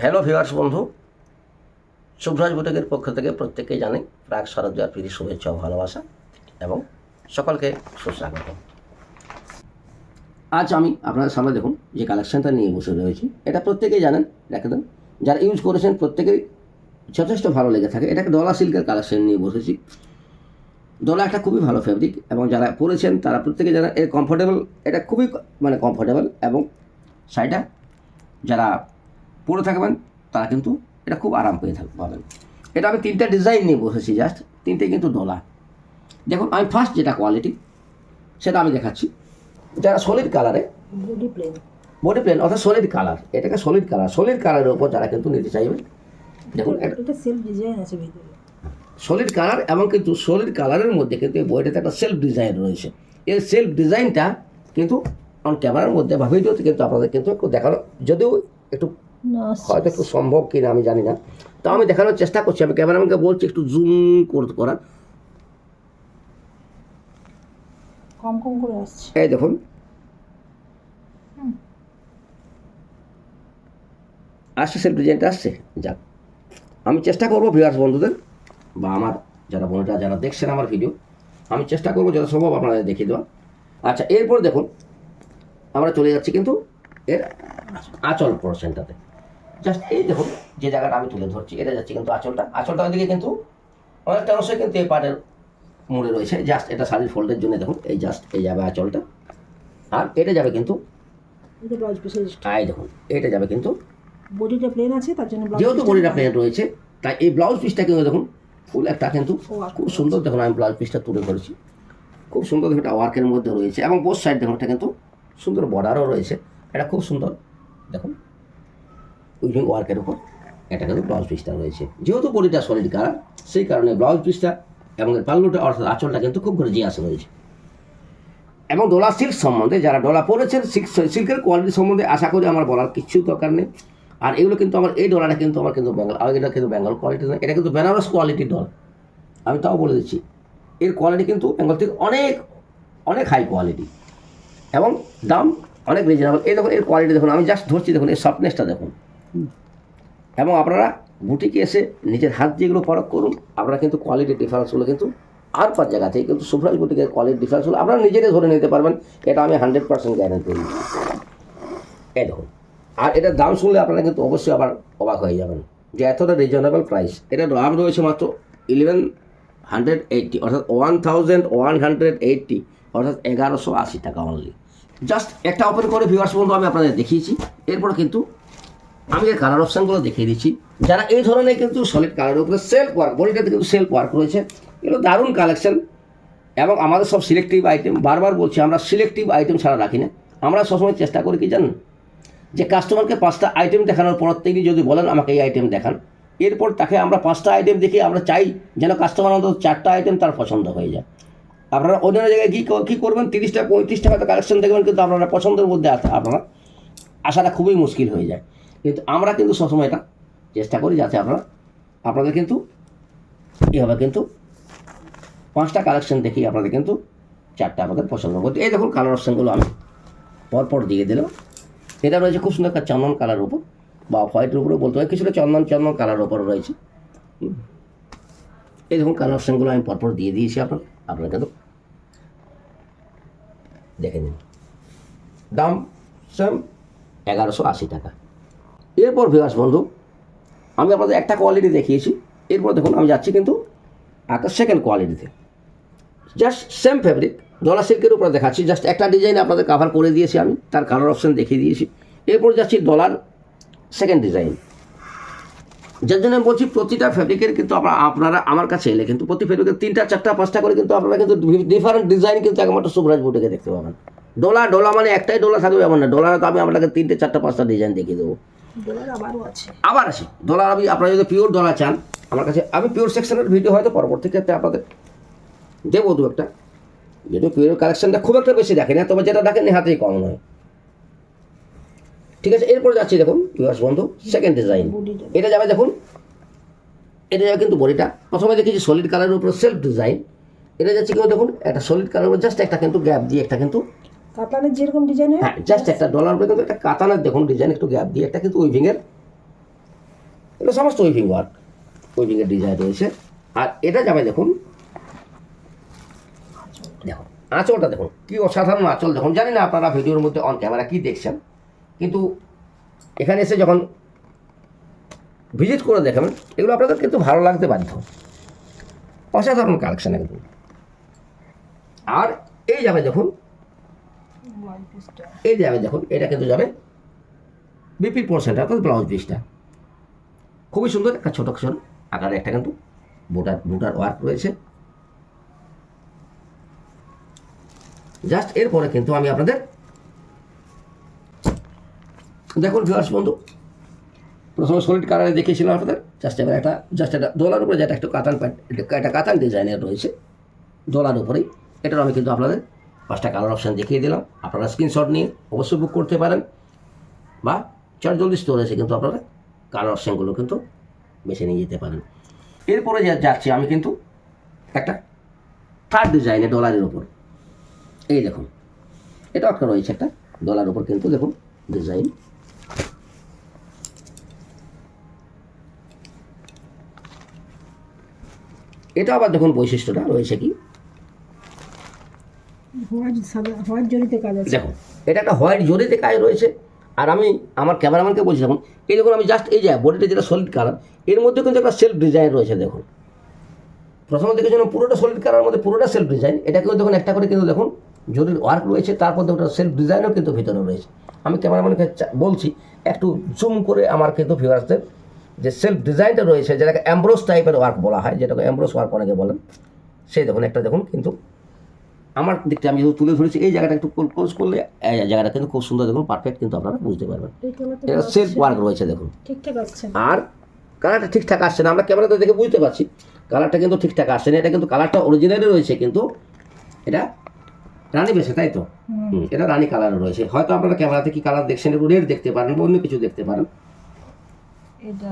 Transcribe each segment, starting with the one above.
Hello viewers বন্ধু, শুভ্রাজ বুটিকের পক্ষ থেকে প্রত্যেকেই জানে প্রাক শারদীয়ার প্রীতি শুভেচ্ছা ও ভালোবাসা এবং সকলকে সুস্বাগত। আজ আমি আপনাদের সামনে দেখুন যে কালেকশনটা নিয়ে বসে রয়েছি, এটা প্রত্যেকেই জানেন, রেখে দেন, যারা ইউজ করেছেন প্রত্যেকেই যথেষ্ট ভালো লেগে থাকে। এটাকে ডলা সিল্কের কালেকশন নিয়ে বসেছি। ডলা একটা খুবই ভালো ফেব্রিক এবং যারা পরেছেন তারা প্রত্যেকে জানেন এর কমফোর্টেবল, এটা খুবই কমফোর্টেবল এবং শাড়িটা যারা পরে থাকবেন তারা কিন্তু এটা খুব আরাম পেয়ে পাবেন। এটা আমি তিনটা ডিজাইন নিয়ে বসেছি, জাস্ট তিনটে কিন্তু ডলা। দেখুন আমি ফার্স্ট যেটা কোয়ালিটি সেটা আমি দেখাচ্ছি, যারা সলিড কালারে বডি প্লেন অর্থাৎ সলিড কালার, এটাকে সলিড কালারের উপর যারা কিন্তু নিতে চাইবেন, দেখুন এটা সেলফ ডিজাইন আছে ভিতরে, সলিড কালার এবং কিন্তু সলিড কালারের মধ্যে কিন্তু এই বইটাতে একটা সেলফ ডিজাইন রয়েছে। এই সেলফ ডিজাইনটা কিন্তু অন ক্যামেরার মধ্যে বা ভিডিওতে কিন্তু আপনাদের কিন্তু একটু দেখানো, যদিও একটু হয়তো একটু সম্ভব কিনা আমি জানি না, তো আমি দেখানোর চেষ্টা করছি। আমি ক্যামেরাম্যানকে বলছি একটু জুম করার। কম কম করে আসছে। এই দেখুন আসছে, সেলফ ডিজাইনটা আসছে। যাক, আমি চেষ্টা করবো ভিউয়ার্স বন্ধুদের বা আমার যারা বোনেরা যারা দেখছেন আমার ভিডিও, আমি চেষ্টা করবো যত সম্ভব আপনাদের দেখিয়ে দেওয়া। আচ্ছা, এরপর দেখুন আমরা চলে যাচ্ছি কিন্তু এর আঁচল পোর্শনটাতে। জাস্ট এই দেখুন যে জায়গাটা আমি তুলে ধরছি, এটা যাচ্ছে কিন্তু আঁচলটা ওইদিকে কিন্তু অনেকটা অংশই কিন্তু এই পাটের মোড়ে রয়েছে। জাস্ট এটা শাড়ির ফোল্ডের জন্য দেখুন, এই জাস্ট এই যাবে আঁচলটা, আর এটা যাবে কিন্তু এটা ব্লাউজ পিসের এই দেখুন এটা যাবে কিন্তু, বডিটা প্লেন আছে তার জন্য যেহেতু বডিটা প্লেন রয়েছে তাই এই ব্লাউজ পিসটা কিন্তু দেখুন ফুল একটা কিন্তু খুব সুন্দর। দেখুন আমি ব্লাউজ পিসটা তুলে ধরেছি, খুব সুন্দর একটা ওয়ার্কের মধ্যে রয়েছে এবং বোথ সাইড দেখুন এটা কিন্তু সুন্দর বর্ডারও রয়েছে। এটা খুব সুন্দর দেখুন উইভিং ওয়ার্কের উপর এটা কিন্তু ব্লাউজ পিসটা রয়েছে। যেহেতু বডিটা সলিড কালার সেই কারণে ব্লাউজ পিসটা এবং পাল্লুটা অর্থাৎ আঁচলটা কিন্তু খুব গর্জিয়াস রয়েছে। এবং ডলা সিল্ক সম্বন্ধে যারা ডলা পরেছেন, সিল্কের কোয়ালিটি সম্বন্ধে আশা করি আমার বলার কিছু দরকার নেই। আর এগুলো কিন্তু আমার এই ডলাটা কিন্তু আমার কিন্তু এটা কিন্তু বেঙ্গল কোয়ালিটি নয়, এটা কিন্তু বেনারস কোয়ালিটির ডলা। আমি তাও বলে দিচ্ছি এর কোয়ালিটি কিন্তু বেঙ্গল থেকে অনেক অনেক হাই কোয়ালিটি এবং দাম অনেক রিজনেবল। এই দেখুন এর কোয়ালিটি দেখুন, আমি জাস্ট ধরছি, দেখুন এর সফটনেসটা দেখুন। এবং আপনারা বুটিকে এসে নিজের হাত দিয়ে এগুলো পরখ করুন, আপনারা কিন্তু কোয়ালিটি ডিফারেন্সগুলো কিন্তু আর পাঁচ জায়গা থেকে কিন্তু শুভ্রাজ বুটিকের কোয়ালিটি ডিফারেন্সগুলো আপনারা নিজেরাই ধরে নিতে পারবেন। এটা আমি 100% গ্যারান্টি দিই। এই দেখুন, আর এটার দাম শুনলে আপনারা কিন্তু অবশ্যই আবার অবাক হয়ে যাবেন যে এতটা রিজনেবল প্রাইস। এটার দাম রয়েছে মাত্র 1180 অর্থাৎ 1180 অর্থাৎ 1180 টাকা অনলি। জাস্ট একটা ওপেন করে ভিউয়ার্স বন্ধু আমি আপনাদের দেখিয়েছি। এরপর কিন্তু আমি এর কালার অপশানগুলো দেখিয়ে দিচ্ছি। যারা এই ধরনের কিন্তু সলিড কালারের উপরে সেলফ ওয়ার্ক, বডিটাতে কিন্তু সেলফ ওয়ার্ক রয়েছে, এগুলো দারুণ কালেকশন। এবং আমাদের সব সিলেক্টিভ আইটেম, বারবার বলছি আমরা সিলেক্টিভ আইটেম ছাড়া রাখি না। আমরা সবসময় চেষ্টা করি কি জানেন, যে কাস্টমারকে 5টা আইটেম দেখানোর পর তিনি যদি বলেন আমাকে এই আইটেম দেখান, এরপর তাকে আমরা 5টা আইটেম দেখে আমরা চাই যেন কাস্টমার অন্তত 4টা আইটেম তার পছন্দ হয়ে যায়। আপনারা অন্য জায়গায় কী করবেন, 30টা 35টা হয়তো কালেকশন দেখবেন কিন্তু আপনারা পছন্দের মধ্যে আপনারা আসাটা খুবই মুশকিল হয়ে যায়। কিন্তু আমরা কিন্তু সবসময় এটা চেষ্টা করি যাতে আপনাদের কিন্তু এভাবে কিন্তু 5টা কালেকশন দেখি আপনাদের কিন্তু 4টা আমাদের পছন্দ করতে। এই দেখুন কালার অপশানগুলো আমি পরপর দিয়ে দিলাম। এটা রয়েছে খুব সুন্দর একটা চন্দন কালার উপর বা হোয়াইটের উপরে বলতে হয়, কিছুটা চন্দন কালার উপর রয়েছে। এই দেখুন কালার অপশানগুলো আমি পরপর দিয়ে দিয়েছি আপনারা কিন্তু দেখে নিন। দাম সেম 1180 টাকা। এরপর ভিউয়ার্স বন্ধু আমি আপনাদের একটা কোয়ালিটি দেখিয়েছি, এরপর দেখুন আমি যাচ্ছি কিন্তু একটা সেকেন্ড কোয়ালিটিতে। জাস্ট সেম ফেব্রিক ডলা সিল্কের উপরে দেখাচ্ছি, জাস্ট একটা ডিজাইন আপনাদের কাভার করে দিয়েছি, আমি তার কালার অপশান দেখিয়ে দিয়েছি। এরপর যাচ্ছি ডলার সেকেন্ড ডিজাইন, যার জন্য আমি বলছি প্রতিটা ফেব্রিকের কিন্তু আপনারা আমার কাছে এলে কিন্তু প্রতি ফেব্রিকের 3টা 4টা 5টা করে কিন্তু আপনারা কিন্তু ডিফারেন্ট ডিজাইন কিন্তু একমাত্র শুভ্রাজ বুটিকে দেখতে পাবেন। ডলা মানে একটাই ডলা থাকবে এমন না, ডলার তো আমি আপনাকে 3টে 4টা 5টা ডিজাইন দেখিয়ে দেবো। আবার আসি ডলার, আমি আপনারা যদি পিওর ডলা চান আমার কাছে, আমি পিওর সেকশনের ভিডিও হয়তো পরবর্তী ক্ষেত্রে আপনাদের দেবো দু একটা, যদিও পিওর কালেকশনটা খুব একটা বেশি দেখেনি, তবে যেটা দেখেন হাতেই কম নয়। ঠিক আছে, এরপর যাচ্ছি দেখুন ভিউয়ার্স বন্ধু সেকেন্ড ডিজাইন। এটা যাবে দেখুন, এটা যাবে কিন্তু বডিটা প্রথমে দেখেছি সলিড কালারের উপরে সেলফ ডিজাইন। এটা যাচ্ছে কিন্তু দেখুন একটা সলিড কালারের উপর জাস্ট একটা কিন্তু গ্যাপ দিয়ে একটা কিন্তু কাতানের যেরকম ডিজাইন হয়, হ্যাঁ জাস্ট একটা ডলার উপরে কিন্তু একটা কাতানের দেখুন ডিজাইন একটু গ্যাপ দিয়ে একটা কিন্তু উইভিংয়ের এটা সমস্ত উইভিং ওয়ার্ক, উইভিংয়ের ডিজাইন রয়েছে। আর এটা যাবে দেখুন, দেখুন আঁচলটা দেখুন কি অসাধারণ আঁচল। দেখুন জানি না আপনারা ভিডিওর মধ্যে অন ক্যামেরা কী দেখছেন, কিন্তু এখানে এসে যখন ভিজিট করে দেখাবেন এগুলো আপনাদের কিন্তু ভালো লাগতে বাধ্য। অসাধারণ কালেকশন একদম। আর এই যাবে দেখুন, এই যাবে দেখুন, এটা কিন্তু যাবে বিপি % অর্থাৎ ব্লাউজ পিসটা খুবই সুন্দর একটা ছোটো ছোট আকারে একটা কিন্তু বুটার ওয়ার্ক রয়েছে। জাস্ট এরপরে কিন্তু আমি আপনাদের দেখুন ভিউয়ার্স বন্ধু, প্রথমে সলিড কালারে দেখিয়েছিলাম আপনাদের। এবার একটা দোলার উপরে যেটা একটু একটা কাতান ডিজাইনের রয়েছে দোলার উপরেই, এটার আমি কিন্তু আপনাদের 5টা কালার অপশান দেখিয়ে দিলাম। আপনারা স্ক্রিনশট নিয়ে অবশ্যই বুক করতে পারেন, বা জলদি স্টোরেজে কিন্তু আপনারা কালার অপশানগুলো কিন্তু বেছে নিয়ে যেতে পারেন। এরপরে যাচ্ছি আমি কিন্তু একটা থার্ড ডিজাইনে ডলারের উপর। এই দেখুন, এটাও একটা রয়েছে একটা ডলার উপর কিন্তু দেখুন ডিজাইন। এটা আবার দেখুন বৈশিষ্ট্যটা রয়েছে কি, হোয়াইট জরিতে কাজ আছে। দেখুন এটা একটা হোয়াইট জরিতে কাজ রয়েছে। আর আমি আমার ক্যামেরাম্যানকে বলছি দেখুন, এই দেখুন আমি জাস্ট এই যে বডিটা যেটা সলিড কালার, এর মধ্যে কিন্তু একটা সেলফ ডিজাইন রয়েছে। দেখুন প্রথমে দেখেছিলাম পুরোটা সলিড কালারের মধ্যে পুরোটা সেলফ ডিজাইন, এটাকেও দেখুন একটা করে কিন্তু দেখুন জরির ওয়ার্ক রয়েছে, তারপর দেখুন সেলফ ডিজাইনও কিন্তু ভিতরে রয়েছে। আমি ক্যামেরাম্যানকে বলছি একটু জুম করে আমার কিন্তু ভিউয়ার্সদের যে সেলফ ডিজাইনটা রয়েছে, যেটাকে অ্যাম্ব্রোস টাইপের ওয়ার্ক বলা হয়, যেটাকে অ্যাম্ব্রোস ওয়ার্ক অনেকে বলেন, সেই দেখুন একটা দেখুন কিন্তু আমার দিকটা আমি যেহেতু তুলে ধরেছি, এই জায়গাটা একটু ক্লোজ করলে এই জায়গাটা কিন্তু খুব সুন্দর দেখুন পারফেক্ট কিন্তু আপনারা বুঝতে পারবেন। এটা সেলফ ওয়ার্ক রয়েছে দেখুন, ঠিকঠাক আসছে। আর কালারটা ঠিকঠাক আসছে না, আমরা ক্যামেরাতে দেখে বুঝতে পারছি কালারটা কিন্তু ঠিকঠাক আসছে না। এটা কিন্তু কালারটা অরিজিনালি রয়েছে, কিন্তু এটা রানী বেশে, তাই তো? এটা রানী কালার রয়েছে। হয়তো আপনারা ক্যামেরাতে কি কালার দেখছেন, একটু রেড দেখতে পারেন বা অন্য কিছু দেখতে পারেন।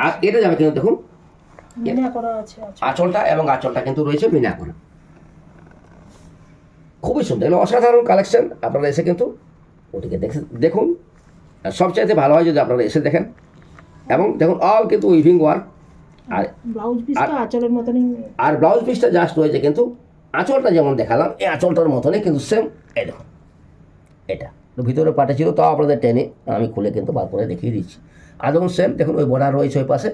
আর এটা যাবে কিন্তু দেখুন আঁচলটা, এবং আঁচলটা কিন্তু রয়েছে বিনা করা, খুবই সুন্দর। এগুলো অসাধারণ কালেকশন। আপনারা এসে কিন্তু ওটিকে দেখুন। সবচাইতে ভালো হয় যদি আপনারা এসে দেখেন। এবং দেখুন অল কিন্তু উইভিং ওয়ার্ক, আর ব্লাউজ পিসটা জাস্ট রয়েছে কিন্তু আঁচলটা যেমন দেখালাম এই আঁচলটার মতনই কিন্তু সেম। এই দেখুন এটা ভিতরে পাটে ছিল, তাও আপনাদের টেনে আমি খুলে কিন্তু বার করে দেখিয়ে দিচ্ছি। আর দেখুন সেম দেখুন ওই বর্ডার রয়েছে ওই পাশে,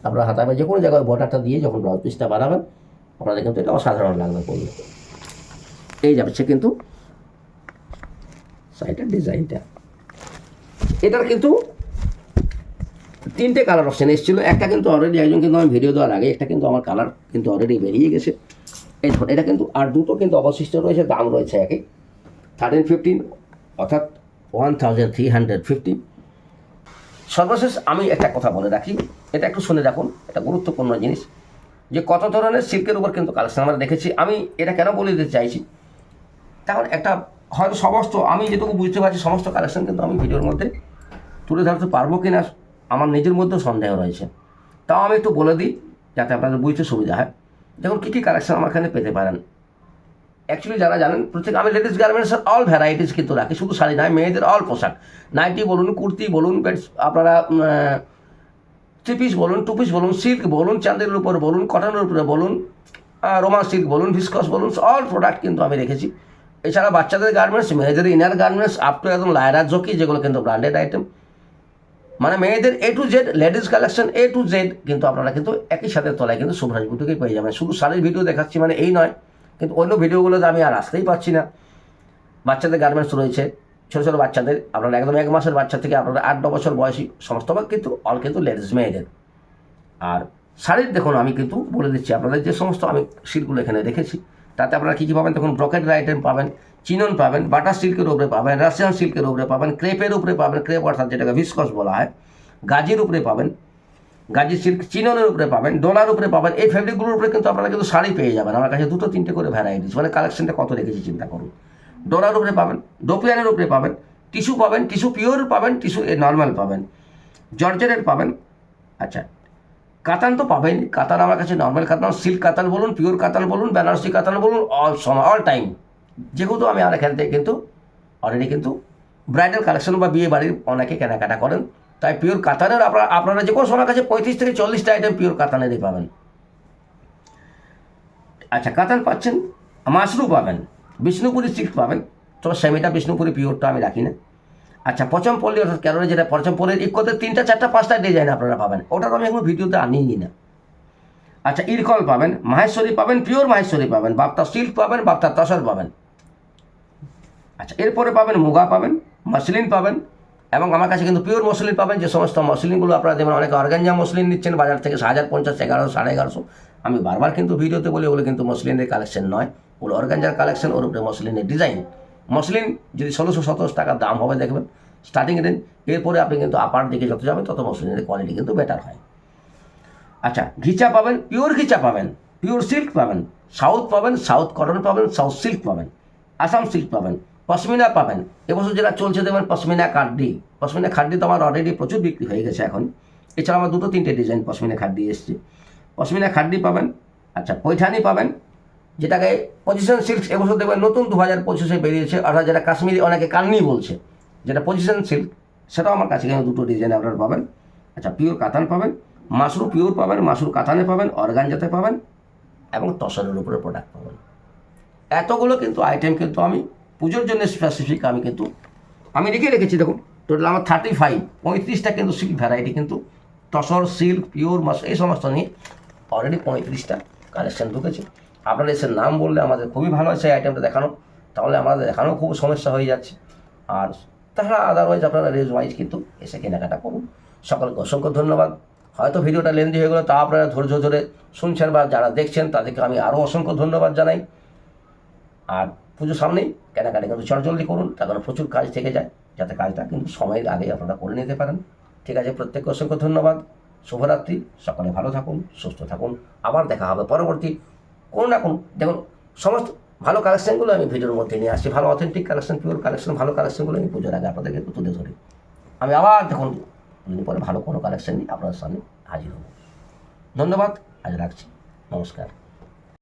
আপনারা হাতাবে যে কোনো জায়গায় বর্ডারটা দিয়ে যখন ব্লাউজ পিসটা বানাবেন আপনাদের কিন্তু এটা অসাধারণ লাগবে পড়লে। এই যাচ্ছে কিন্তু সাইডের ডিজাইনটা। এটার কিন্তু 3টে কালার অপশান এসেছিলো। একটা কিন্তু অলরেডি একজন কিন্তু আমি ভিডিও দেওয়ার আগে একটা কিন্তু আমার কালার কিন্তু অলরেডি বেরিয়ে গেছে। এই ধরুন এটা কিন্তু আর দুটো কিন্তু অবশিষ্ট রয়েছে, দাম রয়েছে একই 1315 অর্থাৎ 1350। সর্বশেষ আমি একটা কথা বলে রাখি, এটা একটু শুনে রাখুন, এটা গুরুত্বপূর্ণ জিনিস, যে কত ধরনের সিল্কের উপর কিন্তু কালেকশন আমরা দেখেছি। আমি এটা কেন বলে দিতে চাইছি, তখন একটা হয়তো সমস্ত আমি যেটুকু বুঝতে পারছি সমস্ত কালেকশন কিন্তু আমি ভিডিওর মধ্যে তুলে ধরতে পারবো কি না আমার নিজের মধ্যেও সন্দেহ রয়েছে। তাও আমি একটু বলে দিই যাতে আপনাদের বুঝতে সুবিধা হয়। দেখুন কী কী কালেকশন আমার এখানে পেতে পারেন। অ্যাকচুয়ালি যারা জানেন প্রত্যেক আমি লেডিস গার্মেন্টসের অল ভ্যারাইটিস কিন্তু রাখি, শুধু শাড়ি নয়, মেয়েদের অল পোশাক, নাইটি বলুন, কুর্তি বলুন, আপনারা 3 পিস বলুন, 2 পিস বলুন, সিল্ক বলুন, চাঁদের উপর বলুন, কটনের উপরে বলুন, রোমান সিল্ক বলুন, ভিসকস বলুন, অল প্রোডাক্ট কিন্তু আমি রেখেছি। এছাড়া বাচ্চাদের গার্মেন্টস, মেয়েদের ইনার গার্মেন্টস, আপ টু একদম লায়রা জকি, যেগুলো কিন্তু ব্র্যান্ডেড আইটেম, মানে মেয়েদের A to Z, ladies collection A to Z কিন্তু আপনারা কিন্তু একই সাথে তলায় কিন্তু শুভ্রাজ বুটিকেই পেয়ে যাবেন। শুধু শাড়ির ভিডিও দেখাচ্ছি মানে এই নয়, কিন্তু অন্য ভিডিওগুলোতে আমি আর আসতেই পারছি না। বাচ্চাদের গার্মেন্টস রয়েছে, ছোটো ছোটো বাচ্চাদের, আপনারা একদম 1 মাসের বাচ্চা থেকে আপনারা 8-9 বছর বয়সী সমস্ত কিন্তু অল কিন্তু লেডিস মেয়েদের। আর শাড়ির দেখুন আমি কিন্তু বলে দিচ্ছি আপনাদের যে সমস্ত আমি সিল্কগুলো এখানে রেখেছি তাতে আপনারা কী কী পাবেন দেখুন। ব্রকেটের আইটেম পাবেন, চিনন পাবেন, বাটার সিল্কের উপরে পাবেন, রাশিয়ান সিল্কের উপরে পাবেন, ক্রেপের উপরে পাবেন, ক্রেপ অর্থাৎ যেটাকে ভিসকস বলা হয়, গাজির উপরে পাবেন, গাজি সিল্ক, চিননের উপরে পাবেন, ডলার উপরে পাবেন। এই ফেব্রিকগুলোর উপরে কিন্তু আপনারা কিন্তু শাড়ি পেয়ে যাবেন। আমার কাছে 2-3টে করে ভ্যারাইটিস, মানে কালেকশনটা কত রেখেছি চিন্তা করুন। ডলার উপরে পাবেন, ডোপিয়ানের উপরে পাবেন, টিস্যু পাবেন, টিস্যু পিওর পাবেন, টিস্যু নর্মাল পাবেন, জর্জেটের পাবেন। আচ্ছা কাতান তো পাবেন, কাতান আমার কাছে নর্মাল কাতান, সিল্ক কাতান বলুন, পিওর কাতান বলুন, বেনারসি কাতান বলুন, অল টাইম। যেহেতু আমি আর এখান থেকে কিন্তু অলরেডি কিন্তু ব্রাইডাল কালেকশন বা বিয়ে বাড়ির অনেকে কেনাকাটা করেন, তাই পিওর কাতানের আপনারা যে কোনো সময় কাছে 35 থেকে 40টা আইটেম পিওর কাতানেরই পাবেন। আচ্ছা, কাতান পাচ্ছেন, মাশরু পাবেন, বিষ্ণুপুরি সিল্ক পাবেন, তো সেমিটা বিষ্ণুপুরি পিওরটা আমি রাখি না। আচ্ছা, পচমপল্লী অর্থাৎ কেরলে যেটা পচমপল্লির ইকোতে 3টা 4টা 5টা ডিজাইন আপনারা পাবেন, ওটা তো আমি এখন ভিডিওতে আনিই না। আচ্ছা, ইরকল পাবেন, মাহেশ্বরী পাবেন, পিওর মাহেশ্বরী পাবেন, বাপ্তা সিল্ক পাবেন, বাপ্তা তসর পাবেন। আচ্ছা, এরপরে পাবেন মুগা পাবেন, মসলিন পাবেন, এবং আমার কাছে কিন্তু পিওর মসলিন পাবেন। যে সমস্ত মসলিনগুলো আপনারা যেমন অনেকে অর্গানজা মসলিন নিচ্ছেন বাজার থেকে 1050, 1100, 1150, আমি বারবার কিন্তু ভিডিওতে বলি ওগুলো কিন্তু মসলিনের কালেকশন নয়, ওগুলো অর্গানজার কালেকশন, ওর উপরে মসলিনের ডিজাইন। মসলিন যদি 1600-1700 টাকার দাম হবে দেখবেন স্টার্টিং রেঞ্জ, এরপরে আপনি কিন্তু আপার দিকে যত যাবেন তত মসলিনের কোয়ালিটি কিন্তু বেটার হয়। আচ্ছা, ঘিচা পাবেন, পিওর ঘিচা পাবেন, পিওর সিল্ক পাবেন, সাউথ পাবেন, সাউথ কটন পাবেন, সাউথ সিল্ক পাবেন, আসাম সিল্ক পাবেন, পশমিনা পাবেন। এবছর যেটা চলছে দেখবেন পশমিনা খাড্ডি। পশমিনা খাড্ডি তো আমার অলরেডি প্রচুর বিক্রি হয়ে গেছে এখন। এছাড়া আমার 2-3টে ডিজাইন পশমিনা খাড্ডি এসছে, পশমিনা খাড্ডি পাবেন। আচ্ছা, পৈঠানি পাবেন, যেটাকে পজিশন সিল্ক এবছর দেখবেন নতুন 2025-এ বেরিয়েছে, অর্থাৎ যেটা কাশ্মীরি অনেকে কালনি বলছে, যেটা পজিশন সিল্ক, সেটাও আমার কাছে কিন্তু 2টো ডিজাইন আপনারা পাবেন। আচ্ছা, পিওর কাতান পাবেন, মাশরু পিওর পাবেন, মাশরু কাতানে পাবেন, অর্গানজাতে পাবেন, এবং তসরের উপরে প্রোডাক্ট পাবেন। এতগুলো কিন্তু আইটেম কিন্তু আমি পুজোর জন্য স্পেসিফিক আমি লিখে রেখেছি। দেখুন, টোটাল আমার 35টা কিন্তু সিল্ক ভ্যারাইটি কিন্তু তসর, সিল্ক, পিওর, মাস এই সমস্ত নিয়ে অলরেডি 35টা কালেকশন ঢুকেছে। আপনারা এসে নাম বললে আমাদের খুবই ভালো হয় সেই আইটেমটা দেখানো, তাহলে আমাদের দেখানো খুব সমস্যা হয়ে যাচ্ছে। আর তাছাড়া আদারওয়াইজ আপনারা রেজ ওয়াইজ কিন্তু এসে কেনাকাটা করুন। সকলকে অসংখ্য ধন্যবাদ। হয়তো ভিডিওটা লেন্দি হয়ে গেলো, তা আপনারা ধৈর্য ধরে শুনছেন বা যারা দেখছেন তাদেরকে আমি আরও অসংখ্য ধন্যবাদ জানাই। আর পুজো সামনেই কেনাকাটা কিন্তু চটজলদি করুন, তার কারণে প্রচুর কাজ থেকে যায়, যাতে কাজটা কিন্তু সময়ের আগে আপনারা করে নিতে পারেন। ঠিক আছে, প্রত্যেককে অসংখ্য ধন্যবাদ। শুভরাত্রি, সকলে ভালো থাকুন, সুস্থ থাকুন। আবার দেখা হবে পরবর্তী কোনো না কোনো, দেখুন সমস্ত ভালো কালেকশনগুলো আমি ভিডিওর মধ্যে নিয়ে আসছি, ভালো অথেন্টিক কালেকশন, পিওর কালেকশন, ভালো কালেকশনগুলো আমি পুজোর আগে আপনাদেরকে তুলে ধরি। আমি আবার দেখুন দুদিন পরে ভালো কোনো কালেকশন নিয়ে আপনাদের সামনে হাজির হব। ধন্যবাদ, আজ রাখছি, নমস্কার।